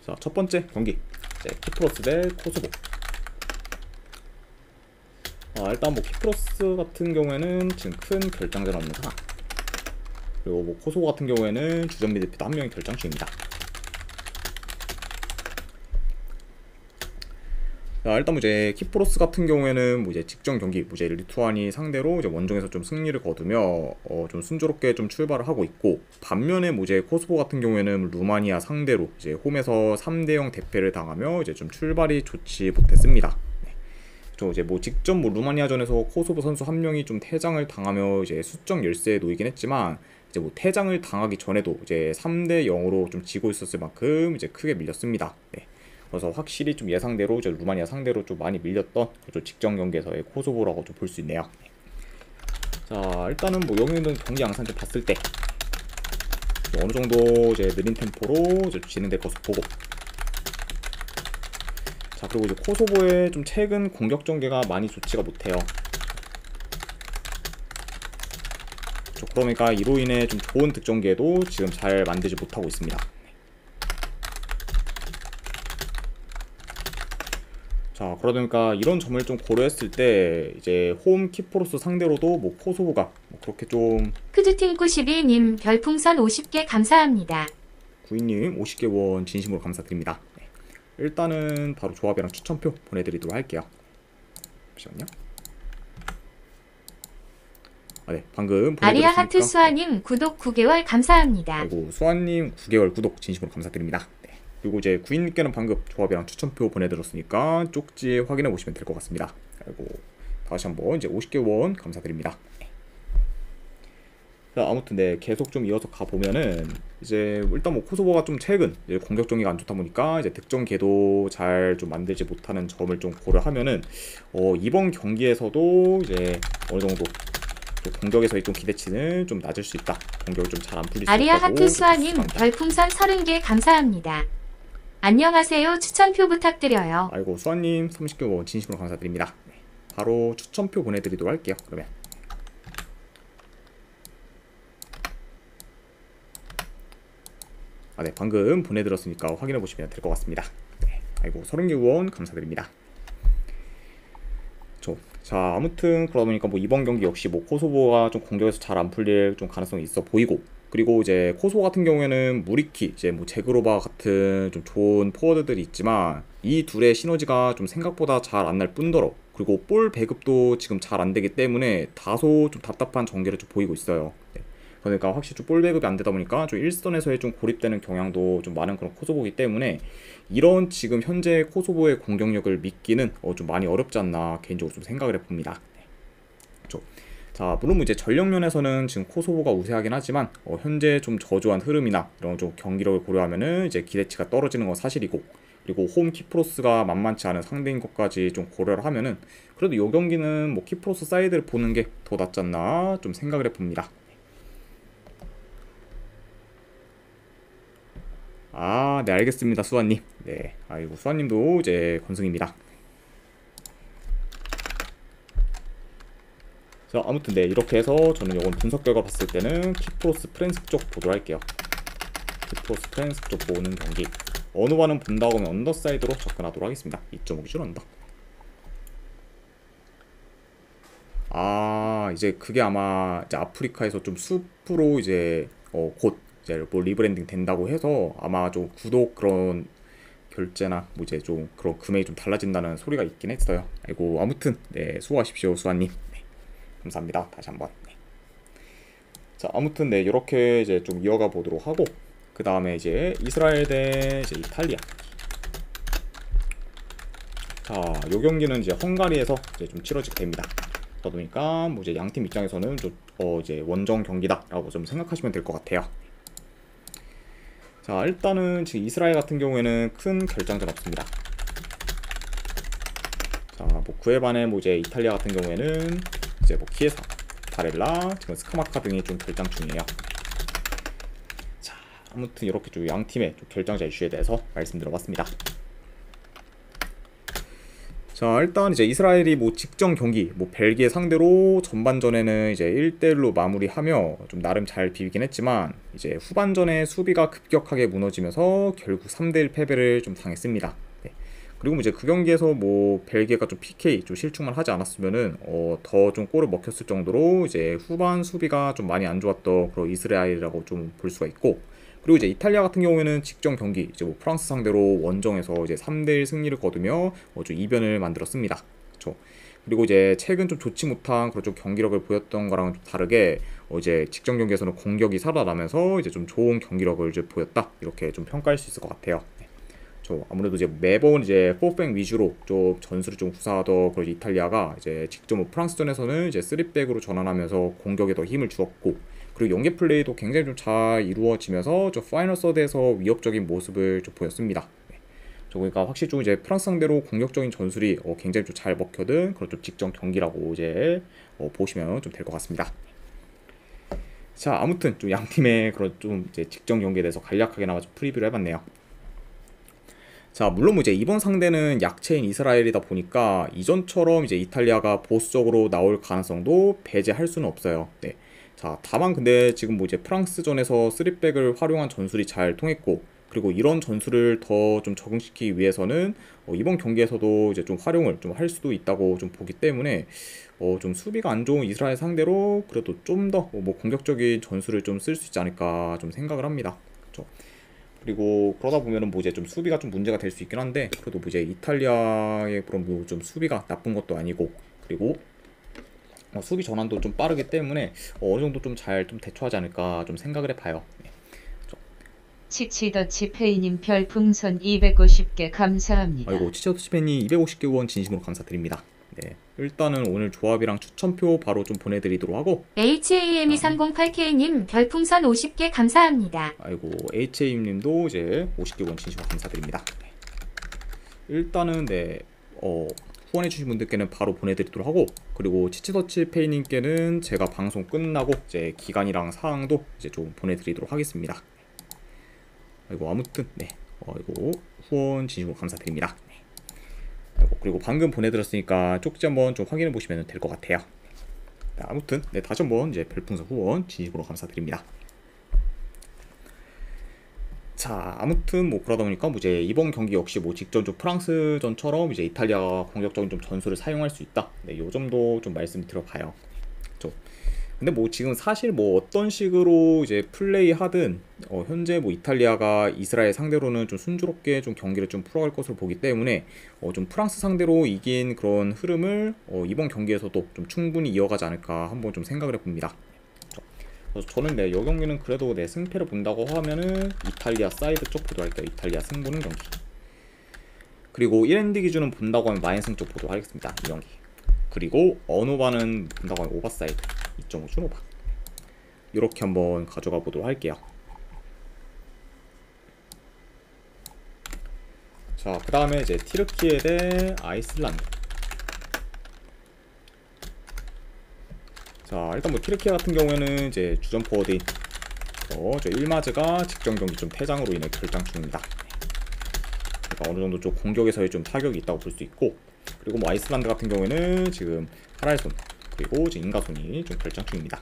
자, 첫 번째 경기 이제 키프로스 대 코소보. 일단 뭐 키프로스 같은 경우에는 지금 큰 결장전 없는 상황. 그리고 뭐 코소보 같은 경우에는 주전 미드필더 한 명이 결장 중입니다. 자, 일단 뭐 이제 키프로스 같은 경우에는 뭐 이제 직전 경기 뭐 이제 리투아니 상대로 이제 원정에서 좀 승리를 거두며 좀 순조롭게 좀 출발을 하고 있고, 반면에 뭐 이제 코소보 같은 경우에는 루마니아 상대로 이제 홈에서 3대0 대패를 당하며 이제 좀 출발이 좋지 못했습니다. 저 이제 뭐 직전 뭐 루마니아전에서 코소보 선수 한 명이 좀 퇴장을 당하며 이제 수적 열세에 놓이긴 했지만, 이제 뭐 퇴장을 당하기 전에도 이제 3대0으로 좀 지고 있었을 만큼 이제 크게 밀렸습니다. 네. 그래서 확실히 좀 예상대로 이제 루마니아 상대로 좀 많이 밀렸던 좀 직전 경기에서의 코소보라고 좀 볼 수 있네요. 자, 일단은 뭐 여기 있는 경기 양상 좀 봤을 때 어느 정도 이제 느린 템포로 이제 진행될 것을 보고, 자, 그리고 이제 코소보의 좀 최근 공격 전개가 많이 좋지가 못해요. 그러니까 이로 인해 좀 좋은 득점기에도 지금 잘 만들지 못하고 있습니다. 자, 그러다 보니까 이런 점을 좀 고려했을 때 이제 홈 키프로스 상대로도 뭐 코소보가 뭐 그렇게 좀. 크즈팀92님 별풍선 50개 감사합니다. 구이님 50개 원 진심으로 감사드립니다. 네. 일단은 바로 조합이랑 추천표 보내드리도록 할게요. 잠시만요. 네, 방금 보내드렸으니까. 아리아 하트 수아님 구독 9개월 감사합니다. 아이고, 수아님 9개월 구독 진심으로 감사드립니다. 네. 그리고 이제 구인님께는 방금 조합이랑 추천표 보내드렸으니까 쪽지 확인해 보시면 될 것 같습니다. 그리고 다시 한번 이제 50개 원 감사드립니다. 네. 자, 아무튼 네, 계속 좀 이어서 가보면은 이제 일단 뭐 코소보가 좀 최근 이제 공격 정리가 안 좋다 보니까 이제 득점 궤도 잘 좀 만들지 못하는 점을 좀 고려하면은 이번 경기에서도 이제 어느 정도 공격에서의 좀 기대치는 좀 낮을 수 있다. 공격이 좀 잘 안 풀릴 수 있다고. 아리아 하트 수아님 별풍선 30개 감사합니다. 안녕하세요. 추천표 부탁드려요. 아이고, 수아님 30개 원 진심으로 감사드립니다. 네, 바로 추천표 보내드리도록 할게요. 그러면 네, 방금 보내드렸으니까 확인해 보시면 될 것 같습니다. 네, 아이고, 30개 원 감사드립니다. 자, 아무튼 그러다 보니까 뭐 이번 경기 역시 뭐 코소보가 좀 공격에서 잘 안 풀릴 좀 가능성이 있어 보이고, 그리고 이제 코소보 같은 경우에는 무리키, 이제 뭐 제그로바 같은 좀 좋은 포워드들이 있지만 이 둘의 시너지가 좀 생각보다 잘 안 날 뿐더러, 그리고 볼 배급도 지금 잘 안 되기 때문에 다소 좀 답답한 전개를 좀 보이고 있어요. 네. 그러니까 확실히 좀 볼 배급이 안 되다 보니까 좀 일선에서의 좀 고립되는 경향도 좀 많은 그런 코소보이기 때문에 이런 지금 현재 코소보의 공격력을 믿기는 좀 많이 어렵지 않나 개인적으로 좀 생각을 해봅니다. 네. 그렇죠. 자, 물론 뭐 이제 전력 면에서는 지금 코소보가 우세하긴 하지만 현재 좀 저조한 흐름이나 이런 좀 경기력을 고려하면은 이제 기대치가 떨어지는 건 사실이고, 그리고 홈 키프로스가 만만치 않은 상대인 것까지 좀 고려를 하면은 그래도 이 경기는 뭐 키프로스 사이드를 보는 게 더 낫지 않나 좀 생각을 해봅니다. 네, 알겠습니다, 수아님. 네, 아이고, 수아님도 이제 건승입니다. 자, 아무튼 네, 이렇게 해서 저는 이건 분석 결과 봤을 때는 키프로스 프렌스 쪽 보도록 할게요. 키프로스 프렌스 쪽 보는 경기 어느 반은 본다고 하면 언더사이드로 접근하도록 하겠습니다. 2.5기준 언더. 이제 그게 아마 이제 아프리카에서 좀 숲으로 이제 곧 이제 뭐 리브랜딩 된다고 해서 아마 좀 구독 그런 결제나 뭐 이제 좀 그런 금액이 좀 달라진다는 소리가 있긴 했어요. 아이고, 아무튼 네, 수고하십시오, 수아님. 네, 감사합니다. 다시 한번. 네. 자, 아무튼 네, 이렇게 이제 좀 이어가 보도록 하고, 그 다음에 이제 이스라엘 대 이제 이탈리아. 자, 요 경기는 이제 헝가리에서 이제 좀 치러지게 됩니다. 그러다 보니까 뭐 이제 양팀 입장에서는 좀 이제 원정 경기다라고 좀 생각하시면 될 것 같아요. 자, 일단은 지금 이스라엘 같은 경우에는 큰 결장전 없습니다. 자, 뭐 그에 반해 뭐 이제 이탈리아 같은 경우에는 이제 뭐 키에사, 바렐라, 지금 스카마카 등이 좀 결장 중이에요. 자, 아무튼 이렇게 좀 양 팀의 좀 결장자 이슈에 대해서 말씀드려봤습니다. 자, 일단 이제 이스라엘이 뭐 직전 경기, 뭐 벨기에 상대로 전반전에는 이제 1대1로 마무리하며 좀 나름 잘 비비긴 했지만 이제 후반전에 수비가 급격하게 무너지면서 결국 3대1 패배를 좀 당했습니다. 네. 그리고 이제 그 경기에서 뭐 벨기에가 좀 PK 좀 실축만 하지 않았으면은 더 좀 골을 먹혔을 정도로 이제 후반 수비가 좀 많이 안 좋았던 그런 이스라엘이라고 좀 볼 수가 있고, 그리고 이제 이탈리아 같은 경우에는 직전 경기 이제 뭐 프랑스 상대로 원정에서 이제 3대1 승리를 거두며 좀 이변을 만들었습니다. 그렇죠. 그리고 이제 최근 좀 좋지 못한 그런 좀 경기력을 보였던 거랑은 좀 다르게 이제 직전 경기에서는 공격이 살아나면서 이제 좀 좋은 경기력을 이제 보였다, 이렇게 좀 평가할 수 있을 것 같아요. 아무래도 이제 매번 이제 4백 위주로 좀 전술을 좀 구사하던 그런 이탈리아가 이제 직접 뭐 프랑스전에서는 이제 3백으로 전환하면서 공격에 더 힘을 주었고, 그리고 연계 플레이도 굉장히 좀 잘 이루어지면서 좀 파이널 서드에서 위협적인 모습을 좀 보였습니다. 네. 그러니까 확실히 좀 이제 프랑스 상대로 공격적인 전술이 굉장히 좀 잘 먹혀든 그런 좀 직전 경기라고 이제 보시면 좀 될 것 같습니다. 자, 아무튼 좀 양 팀의 그런 좀 이제 직전 경기에 대해서 간략하게나마 좀 프리뷰를 해봤네요. 자, 물론 뭐 이제 이번 상대는 약체인 이스라엘이다 보니까 이전처럼 이제 이탈리아가 보수적으로 나올 가능성도 배제할 수는 없어요. 네. 자, 다만 근데 지금 뭐 이제 프랑스전에서 3백을 활용한 전술이 잘 통했고, 그리고 이런 전술을 더 좀 적응시키기 위해서는 이번 경기에서도 이제 좀 활용을 좀 할 수도 있다고 좀 보기 때문에 좀 수비가 안 좋은 이스라엘 상대로 그래도 좀 더 뭐 공격적인 전술을 좀 쓸 수 있지 않을까 좀 생각을 합니다. 그렇죠. 그리고 그러다 보면은 뭐 이제 좀 수비가 좀 문제가 될 수 있긴 한데, 그래도 뭐 이제 이탈리아의 그런 뭐 좀 수비가 나쁜 것도 아니고, 그리고 수비 전환도 좀 빠르기 때문에 어느 정도 좀 잘 좀 대처하지 않을까 좀 생각을 해봐요. 네. 치치더치 페이님 별풍선 250개 감사합니다. 아이고, 치치더치 팬이 250개 원 진심으로 감사드립니다. 네, 일단은 오늘 조합이랑 추천표 바로 좀 보내드리도록 하고, HAM2308K님 별풍선 50개 감사합니다. 아이고, HA님도 이제 50개 원 진심으로 감사드립니다. 네. 일단은 네, 후원해주신 분들께는 바로 보내드리도록 하고, 그리고 치치더치 페이님께는 제가 방송 끝나고 이제 기간이랑 사항도 이제 좀 보내드리도록 하겠습니다. 아이고, 아무튼 네, 이거 후원 진심으로 감사드립니다. 네. 아이고, 그리고 방금 보내드렸으니까 쪽지 한번 좀 확인해 보시면 될 것 같아요. 네, 아무튼 네, 다시 한번 이제 별풍선 후원 진심으로 감사드립니다. 자, 아무튼 뭐 그러다 보니까 뭐 이제 이번 경기 역시 뭐 직전 좀 프랑스전처럼 이제 이탈리아가 공격적인 좀 전술을 사용할 수 있다. 네, 요 점도 좀 말씀드려봐요. 그렇죠. 근데 뭐 지금 사실 뭐 어떤 식으로 이제 플레이하든 현재 뭐 이탈리아가 이스라엘 상대로는 좀 순조롭게 좀 경기를 좀 풀어갈 것으로 보기 때문에 좀 프랑스 상대로 이긴 그런 흐름을 이번 경기에서도 좀 충분히 이어가지 않을까 한번 좀 생각을 해봅니다. 그래서 저는 네, 이 경기는 그래도 네, 승패를 본다고 하면은 이탈리아 사이드 쪽 보도록 할게요. 이탈리아 승부는 경기. 그리고 1엔드 기준은 본다고 하면 마인승 쪽 보도록 하겠습니다. 이 경기. 그리고 언오바는 본다고 하면 오버사이드 2.5준 오바. 이렇게 한번 가져가 보도록 할게요. 자, 그 다음에 이제 티르키예 대 아이슬란드. 자, 일단 뭐 티르키예 같은 경우에는 이제 주전 포워드인 저 일마즈가 직전 경기 좀 퇴장으로 인해 결장 중입니다. 그러니까 어느 정도 좀 공격에서의 좀 타격이 있다고 볼 수 있고, 그리고 뭐 아이슬란드 같은 경우에는 지금 하랄손 그리고 지금 인가손이 좀 결장 중입니다.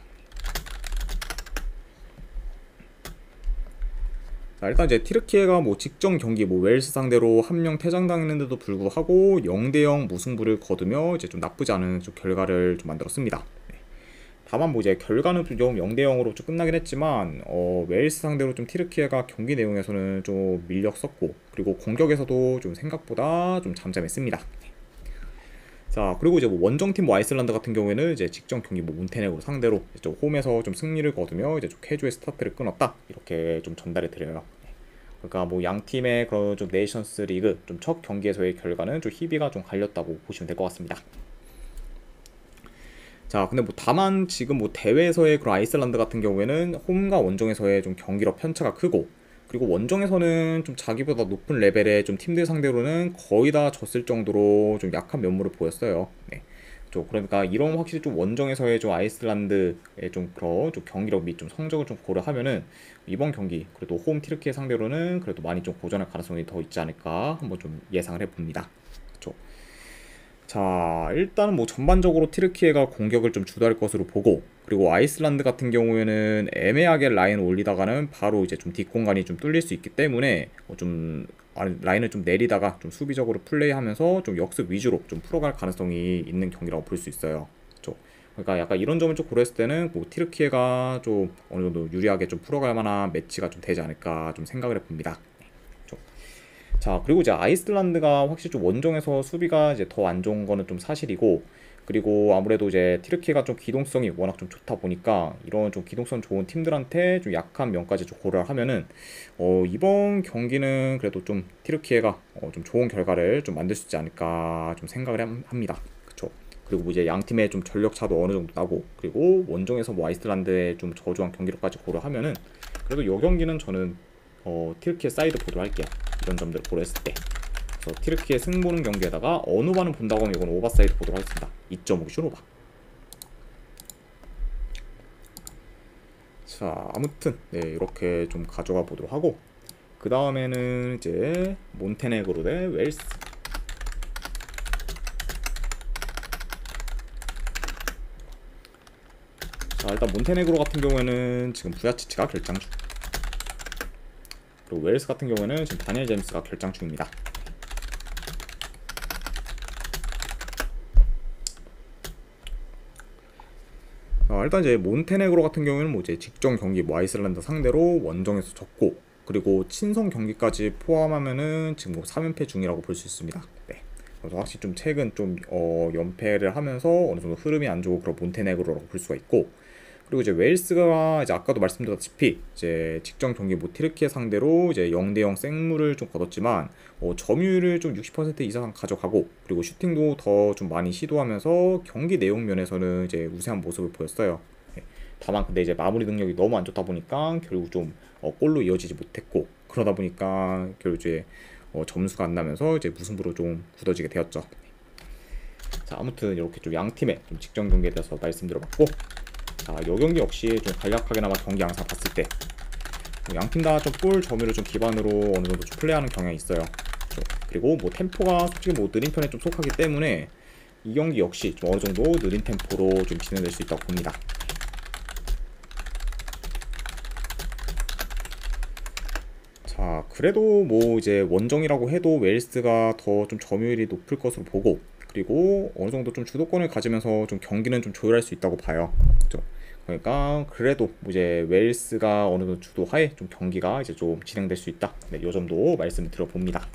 자, 일단 이제 티르키예가 뭐 직전 경기 뭐 웨일스 상대로 한 명 퇴장당했는데도 불구하고 0대0 무승부를 거두며 이제 좀 나쁘지 않은 좀 결과를 좀 만들었습니다. 다만 뭐 이제 결과는 좀 0대0으로 좀 끝나긴 했지만 웨일스 상대로 좀 티르키예가 경기 내용에서는 좀 밀렸었고, 그리고 공격에서도 좀 생각보다 좀 잠잠했습니다. 자, 그리고 이제 뭐 원정팀 뭐 아이슬란드 같은 경우에는 이제 직전 경기 뭐 몬테네그로 상대로 좀 홈에서 좀 승리를 거두며 이제 좀 쾌조의 스타트를 끊었다, 이렇게 좀 전달해 드려요. 그러니까 뭐 양 팀의 그런 좀 네이션스 리그 좀 첫 경기에서의 결과는 좀 희비가 좀 갈렸다고 보시면 될 것 같습니다. 자, 근데 뭐 다만 지금 뭐 대회에서의 그런 아이슬란드 같은 경우에는 홈과 원정에서의 좀 경기력 편차가 크고, 그리고 원정에서는 좀 자기보다 높은 레벨의 좀 팀들 상대로는 거의 다 졌을 정도로 좀 약한 면모를 보였어요. 네. 그러니까 이런 확실히 좀 원정에서의 좀 아이슬란드의 좀 그런 좀 경기력 및 좀 성적을 좀 고려하면은 이번 경기 그래도 홈 티르키예 상대로는 그래도 많이 좀 고전할 가능성이 더 있지 않을까 한번 좀 예상을 해봅니다. 그렇죠. 자, 일단은 뭐 전반적으로 튀르키예가 공격을 좀 주도할 것으로 보고, 그리고 아이슬란드 같은 경우에는 애매하게 라인을 올리다가는 바로 이제 좀 뒷공간이 좀 뚫릴 수 있기 때문에 라인을 좀 내리다가 좀 수비적으로 플레이하면서 좀 역습 위주로 좀 풀어갈 가능성이 있는 경기라고 볼 수 있어요. 그렇죠? 그러니까 약간 이런 점을 좀 고려했을 때는 뭐 튀르키예가 좀 어느 정도 유리하게 좀 풀어갈 만한 매치가 좀 되지 않을까 좀 생각을 해봅니다. 그렇죠? 자, 그리고 이제 아이슬란드가 확실히 좀 원정에서 수비가 이제 더 안 좋은 거는 좀 사실이고, 그리고 아무래도 이제 튀르키예가 좀 기동성이 워낙 좀 좋다 보니까 이런 좀 기동성 좋은 팀들한테 좀 약한 면까지 좀 고려를 하면은 이번 경기는 그래도 좀 튀르키예가 좀 좋은 결과를 좀 만들 수 있지 않을까 좀 생각을 합니다. 그쵸? 그리고 뭐 이제 양 팀의 좀 전력 차도 어느 정도 나고, 그리고 원정에서 뭐 아이슬란드의 좀 저조한 경기력까지 고려하면은 그래도 이 경기는 저는 튀르키예 사이드 보도록 할게요. 이런 점들을 고려했을 때. 그래서 튀르키예 승 보는 경기에다가 어누바는 본다고 하면 이건 오버사이드 보도록 하겠습니다. 2.5 슈노바. 자, 아무튼 네, 이렇게 좀 가져가 보도록 하고, 그 다음에는 이제 몬테네그로 대 웨일스. 자, 일단 몬테네그로 같은 경우에는 지금 부야치치가 결장 중, 그리고 웨일스 같은 경우에는 지금 다니엘 제임스가 결장 중입니다. 일단 이제 몬테네그로 같은 경우에는 뭐 이제 직전 경기 뭐 아이슬란드 상대로 원정에서 졌고, 그리고 친선 경기까지 포함하면은 지금 뭐 3연패 중이라고 볼 수 있습니다. 네. 그래서 확실히 좀 최근 좀 연패를 하면서 어느 정도 흐름이 안 좋고 그런 몬테네그로라고 볼 수가 있고, 그리고 이제 웨일스가 이제 아까도 말씀드렸다시피 이제 직전 경기 뭐 튀르키예 상대로 이제 0대0 생무를 좀 거뒀지만 점유율을 좀 60% 이상 가져가고, 그리고 슈팅도 더 좀 많이 시도하면서 경기 내용 면에서는 이제 우세한 모습을 보였어요. 네. 다만 근데 이제 마무리 능력이 너무 안 좋다 보니까 결국 좀 골로 이어지지 못했고, 그러다 보니까 결국 이제 점수가 안 나면서 이제 무승부로 좀 굳어지게 되었죠. 자, 아무튼 이렇게 좀 양 팀의 좀 직전 경기에 대해서 말씀드려봤고, 자, 이 경기 역시 좀 간략하게나마 경기 양상 봤을 때 양 팀 다 좀 볼 점유를 좀 기반으로 어느 정도 좀 플레이하는 경향이 있어요. 그리고 뭐 템포가 솔직히 뭐 느린 편에 좀 속하기 때문에 이 경기 역시 좀 어느 정도 느린 템포로 좀 진행될 수 있다고 봅니다. 자, 그래도 뭐 이제 원정이라고 해도 웨일스가 더 좀 점유율이 높을 것으로 보고, 그리고 어느 정도 좀 주도권을 가지면서 좀 경기는 좀 조율할 수 있다고 봐요. 그렇죠? 그러니까 그래도 이제 웨일스가 어느 정도 주도하에 좀 경기가 이제 좀 진행될 수 있다. 네, 이 점도 말씀을 드려봅니다.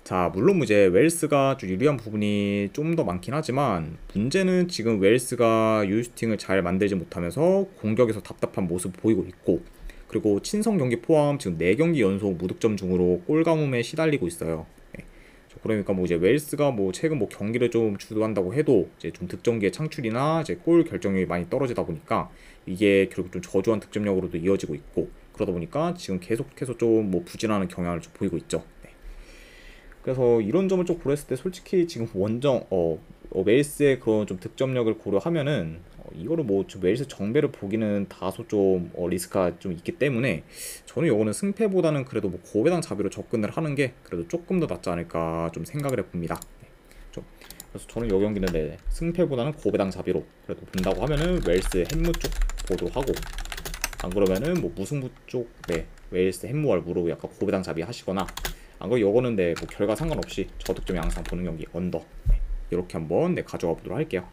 자, 물론 이제 웨일스가 좀 유리한 부분이 좀 더 많긴 하지만, 문제는 지금 웨일스가 유슈팅을 잘 만들지 못하면서 공격에서 답답한 모습을 보이고 있고, 그리고 친선 경기 포함 지금 4경기 연속 무득점 중으로 골 가뭄에 시달리고 있어요. 네. 그러니까 뭐 이제 웨일스가 뭐 최근 뭐 경기를 좀 주도한다고 해도 이제 좀 득점기의 창출이나 이제 골 결정력이 많이 떨어지다 보니까 이게 결국 좀 저조한 득점력으로도 이어지고 있고, 그러다 보니까 지금 계속해서 좀 뭐 부진하는 경향을 좀 보이고 있죠. 네. 그래서 이런 점을 좀 고려했을 때 솔직히 지금 원정 웨일스의 그런 좀 득점력을 고려하면은 이거를 뭐 좀 웨일스 정배를 보기는 다소 좀 리스크가 좀 있기 때문에 저는 이거는 승패보다는 그래도 뭐 고배당 자비로 접근을 하는 게 그래도 조금 더 낫지 않을까 좀 생각을 해봅니다. 네. 그래서 저는 이 경기는 네, 승패보다는 고배당 자비로 그래도 본다고 하면은 웨일스 햄무 쪽 보도하고, 안 그러면은 뭐 무승부 쪽 네, 웨일스 햄무 월무로 약간 고배당 자비 하시거나, 안 그러면 이거는 네, 뭐 결과 상관없이 저득점 양상 보는 경기 언더 네, 이렇게 한번 네, 가져가 보도록 할게요.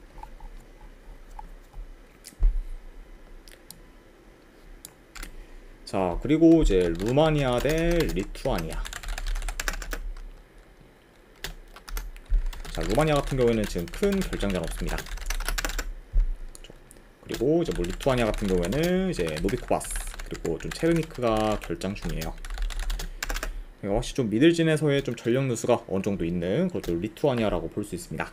자, 그리고 이제 루마니아 대 리투아니아. 자, 루마니아 같은 경우에는 지금 큰 결장자는 없습니다. 그리고 이제 뭐 리투아니아 같은 경우에는 이제 노비코바스 그리고 좀 체르니크가 결장 중이에요. 그러니까 확실히 좀 미들진에서의 좀 전력 누수가 어느 정도 있는 그것도 리투아니아라고 볼 수 있습니다.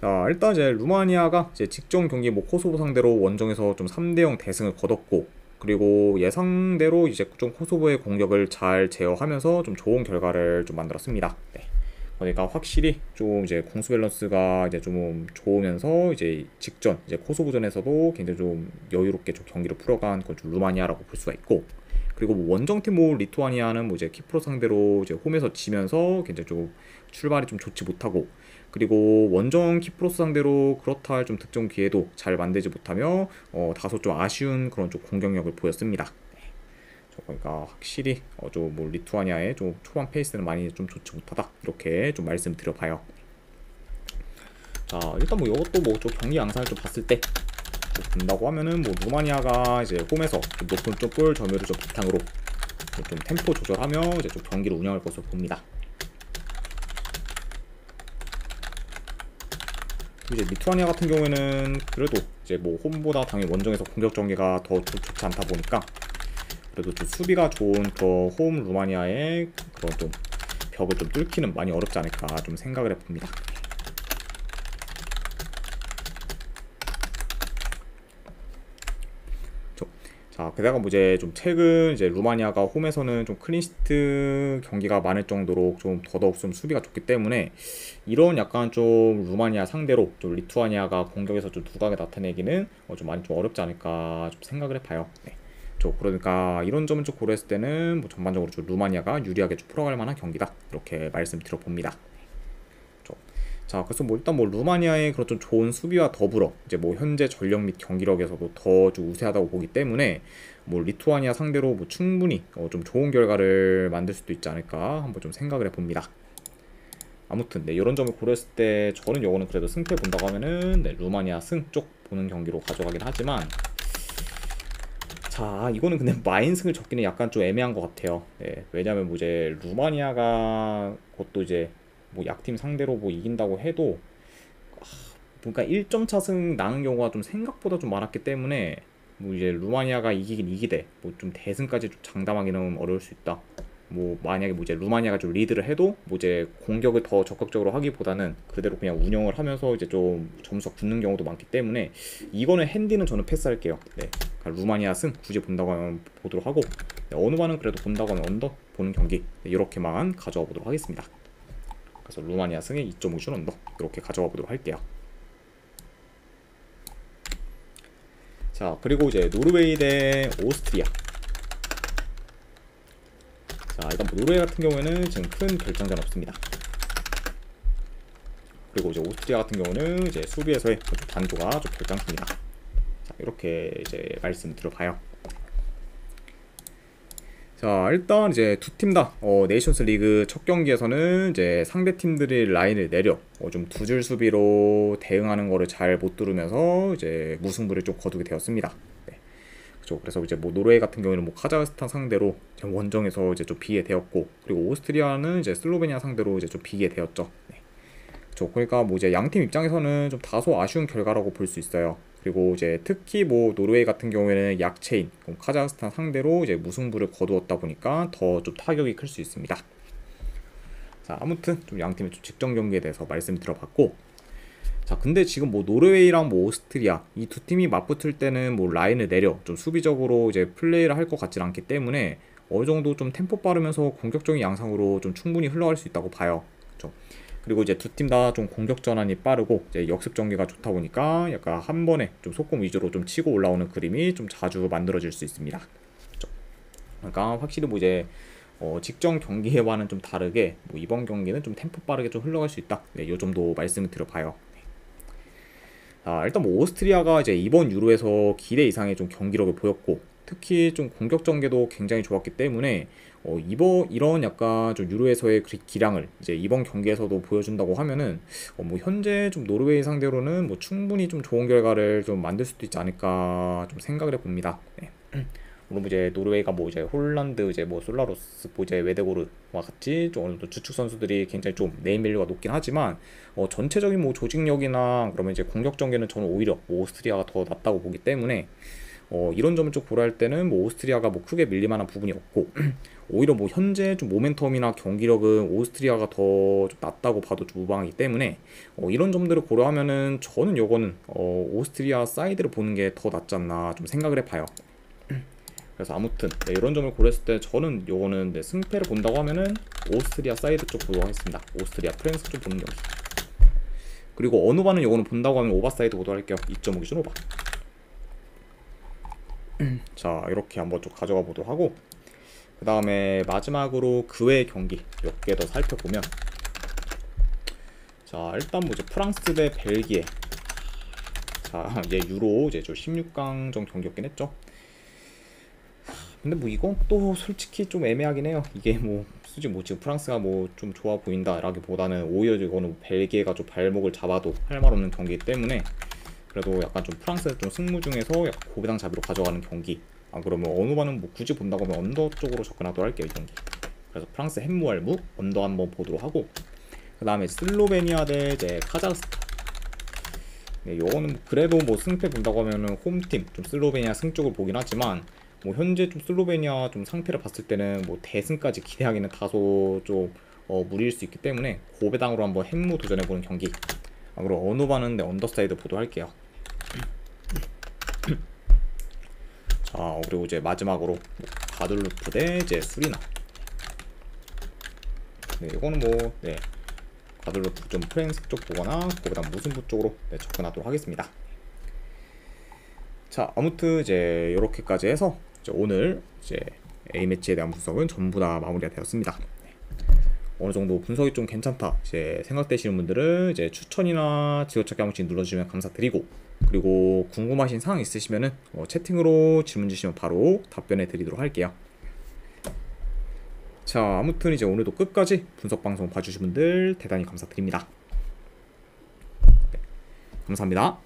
자, 일단 이제 루마니아가 이제 직전 경기 뭐 코소보 상대로 원정에서 좀 3대0 대승을 거뒀고, 그리고 예상대로 이제 좀 코소보의 공격을 잘 제어하면서 좀 좋은 결과를 좀 만들었습니다. 네. 그러니까 확실히 좀 이제 공수 밸런스가 이제 좀 좋으면서 이제 직전 이제 코소보전에서도 굉장히 좀 여유롭게 좀 경기를 풀어간 건 좀 루마니아라고 볼 수가 있고, 그리고 뭐 원정팀 뭐 리투아니아는 뭐 이제 키프로 상대로 이제 홈에서 지면서 굉장히 좀 출발이 좀 좋지 못하고, 그리고 원정 키프로스 상대로 그렇다 할 좀 득점 기회도 잘 만들지 못하며 다소 좀 아쉬운 그런 좀 공격력을 보였습니다. 그러니까 확실히 좀 뭐 리투아니아의 좀 초반 페이스는 많이 좀 좋지 못하다, 이렇게 좀 말씀드려봐요. 자, 일단 뭐 이것도 뭐 좀 경기 양상을 좀 봤을 때 본다고 하면은 뭐 루마니아가 이제 홈에서 좀 높은 좀 골 점유율을 좀 바탕으로 좀 템포 조절하며 이제 좀 경기를 운영할 것으로 봅니다. 이제 리투아니아 같은 경우에는 그래도 이제 뭐 홈보다 당연히 원정에서 공격 전개가 더 좋지 않다 보니까 그래도 좀 수비가 좋은 그 홈 루마니아의 그런 좀 벽을 좀 뚫기는 많이 어렵지 않을까 좀 생각을 해봅니다. 자, 게다가 뭐 이제 좀 최근 이제 루마니아가 홈에서는 좀 클린시트 경기가 많을 정도로 좀 더더욱 좀 수비가 좋기 때문에 이런 약간 좀 루마니아 상대로 좀 리투아니아가 공격에서 좀 두각을 나타내기는 좀 많이 좀 어렵지 않을까 좀 생각을 해봐요. 네. 그러니까 이런 점을 좀 고려했을 때는 뭐 전반적으로 좀 루마니아가 유리하게 좀 풀어갈 만한 경기다, 이렇게 말씀드려봅니다. 자, 그래서 뭐 일단 뭐 루마니아의 그런 좀 좋은 수비와 더불어 이제 뭐 현재 전력 및 경기력에서도 더 좀 우세하다고 보기 때문에 뭐 리투아니아 상대로 뭐 충분히 좀 좋은 결과를 만들 수도 있지 않을까 한번 좀 생각을 해봅니다. 아무튼 네, 이런 점을 고려했을 때 저는 요거는 그래도 승패 본다고 하면은 네, 루마니아 승 쪽 보는 경기로 가져가긴 하지만, 자, 이거는 근데 마인승을 적기는 약간 좀 애매한 것 같아요. 네, 왜냐면 뭐 이제 루마니아가 그것도 이제 뭐 약팀 상대로 뭐 이긴다고 해도 그러니까 1점 차승 나는 경우가 좀 생각보다 좀 많았기 때문에 뭐 이제 루마니아가 이기긴 이기되 뭐 좀 대승까지 좀 장담하기는 어려울 수 있다. 뭐 만약에 뭐 이제 루마니아가 좀 리드를 해도 뭐 이제 공격을 더 적극적으로 하기보다는 그대로 그냥 운영을 하면서 이제 좀 점수가 붙는 경우도 많기 때문에 이거는 핸디는 저는 패스할게요. 네, 그러니까 루마니아 승 굳이 본다고 하면 보도록 하고, 네, 어느 반은 그래도 본다고 하면 언더 보는 경기, 네, 이렇게만 가져와 보도록 하겠습니다. 그래서 루마니아 승에 2.5준 언더 이렇게 가져와 보도록 할게요. 자, 그리고 이제 노르웨이 대 오스트리아. 자, 일단 뭐 노르웨이 같은 경우에는 지금 큰 결정전 없습니다. 그리고 이제 오스트리아 같은 경우는 이제 수비에서의 단조가 좀 결정됩니다. 자, 이렇게 이제 말씀 들어봐요. 자, 일단 이제 두 팀 다 네이션스 리그 첫 경기에서는 이제 상대 팀들이 라인을 내려 좀 두 줄 수비로 대응하는 거를 잘 못 뚫으면서 이제 무승부를 좀 거두게 되었습니다. 네. 그렇죠. 그래서 이제 뭐 노르웨이 같은 경우에는 뭐 카자흐스탄 상대로 원정에서 이제 좀 비게 되었고, 그리고 오스트리아는 이제 슬로베니아 상대로 이제 좀 비게 되었죠. 네. 그렇죠. 그러니까 뭐 이제 양팀 입장에서는 좀 다소 아쉬운 결과라고 볼 수 있어요. 그리고 이제 특히 뭐 노르웨이 같은 경우에는 약체인 카자흐스탄 상대로 이제 무승부를 거두었다 보니까 더 좀 타격이 클 수 있습니다. 자, 아무튼 좀 양팀의 좀 직전 경기에 대해서 말씀 들어봤고, 자, 근데 지금 뭐 노르웨이랑 뭐 오스트리아 이 두 팀이 맞붙을 때는 뭐 라인을 내려 좀 수비적으로 이제 플레이를 할 것 같진 않기 때문에 어느 정도 좀 템포 빠르면서 공격적인 양상으로 좀 충분히 흘러갈 수 있다고 봐요. 그렇죠? 그리고 이제 두 팀 다 좀 공격 전환이 빠르고 이제 역습 전개가 좋다 보니까 약간 한 번에 좀 속공 위주로 좀 치고 올라오는 그림이 좀 자주 만들어질 수 있습니다. 그렇죠? 그러니까 확실히 뭐 이제 직전 경기와는 좀 다르게 뭐 이번 경기는 좀 템포 빠르게 좀 흘러갈 수 있다. 네, 요 정도 말씀을 드려봐요. 일단 뭐 오스트리아가 이제 이번 유로에서 기대 이상의 좀 경기력을 보였고, 특히 좀 공격 전개도 굉장히 좋았기 때문에 이런 약간 좀 유로에서의 기량을 이제 이번 경기에서도 보여준다고 하면은 뭐 현재 좀 노르웨이 상대로는 뭐 충분히 좀 좋은 결과를 좀 만들 수도 있지 않을까 좀 생각을 해봅니다. 네. 물론 이제 노르웨이가 뭐 이제 홀란드 이제 뭐 솔라로스 뭐 이제 웨데고르와 같이 좀 어느 정도 주축 선수들이 굉장히 좀 네임밸류가 높긴 하지만 전체적인 뭐 조직력이나 그러면 이제 공격 전개는 저는 오히려 뭐 오스트리아가 더 낫다고 보기 때문에 이런 점을 좀 고려할 때는 뭐 오스트리아가 뭐 크게 밀릴만한 부분이 없고 오히려 뭐 현재 좀 모멘텀이나 경기력은 오스트리아가 더 좀 낫다고 봐도 좀 무방하기 때문에 이런 점들을 고려하면은 저는 요거는 오스트리아 사이드를 보는 게 더 낫지 않나 좀 생각을 해봐요. 그래서 아무튼 네, 이런 점을 고려했을 때 저는 요거는 네, 승패를 본다고 하면은 오스트리아 사이드 쪽 보도록 하겠습니다. 오스트리아 프랑스 쪽 보는 경기. 그리고 어느 반은 요거는 본다고 하면 오바 사이드 보도록 할게요. 2.5 기준 오바. 자, 이렇게 한번 좀 가져가 보도록 하고, 그 다음에 마지막으로 그 외의 경기 몇 개 더 살펴보면, 자 일단 뭐 이제 프랑스 대 벨기에, 자 이제 유로 이제 좀 16강전 경기였긴 했죠. 근데 뭐 이건 또 솔직히 좀 애매하긴 해요. 이게 뭐 솔직히 뭐 지금 프랑스가 뭐 좀 좋아 보인다 라기보다는 오히려 이거는 벨기에가 좀 발목을 잡아도 할 말 없는 경기이기 때문에, 그래도 약간 좀 프랑스의 좀 승무 중에서 약간 고배당 잡이로 가져가는 경기. 그러면 어느 반은 뭐 굳이 본다고 하면 언더 쪽으로 접근하도록 할게요, 이 경기. 그래서 프랑스 햄무알무 언더 한번 보도록 하고, 그 다음에 슬로베니아 대 이제 카자흐스탄. 네, 요거는 그래도 뭐 승패 본다고 하면은 홈팀 좀 슬로베니아 승 쪽을 보긴 하지만, 뭐 현재 좀 슬로베니아 좀 상태를 봤을 때는 뭐 대승까지 기대하기는 다소 좀 무리일 수 있기 때문에 고배당으로 한번 햄무 도전해보는 경기. 그리고 어느 반은 언더사이드 보도할게요. 자 그리고 이제 마지막으로 가들루프 대 이제 수리나. 네 이거는 뭐 네 가들루프 좀 프랑스 쪽 보거나 고배당 무승부 쪽으로 네, 접근하도록 하겠습니다. 자 아무튼 이제 이렇게까지 해서 이제 오늘 이제 A매치에 대한 분석은 전부 다 마무리가 되었습니다. 어느 정도 분석이 좀 괜찮다 이제 생각되시는 분들은 이제 추천이나 지도찾기 한 번씩 눌러주시면 감사드리고, 그리고 궁금하신 사항 있으시면은 채팅으로 질문 주시면 바로 답변해 드리도록 할게요. 자 아무튼 이제 오늘도 끝까지 분석 방송 봐주신 분들 대단히 감사드립니다. 네, 감사합니다.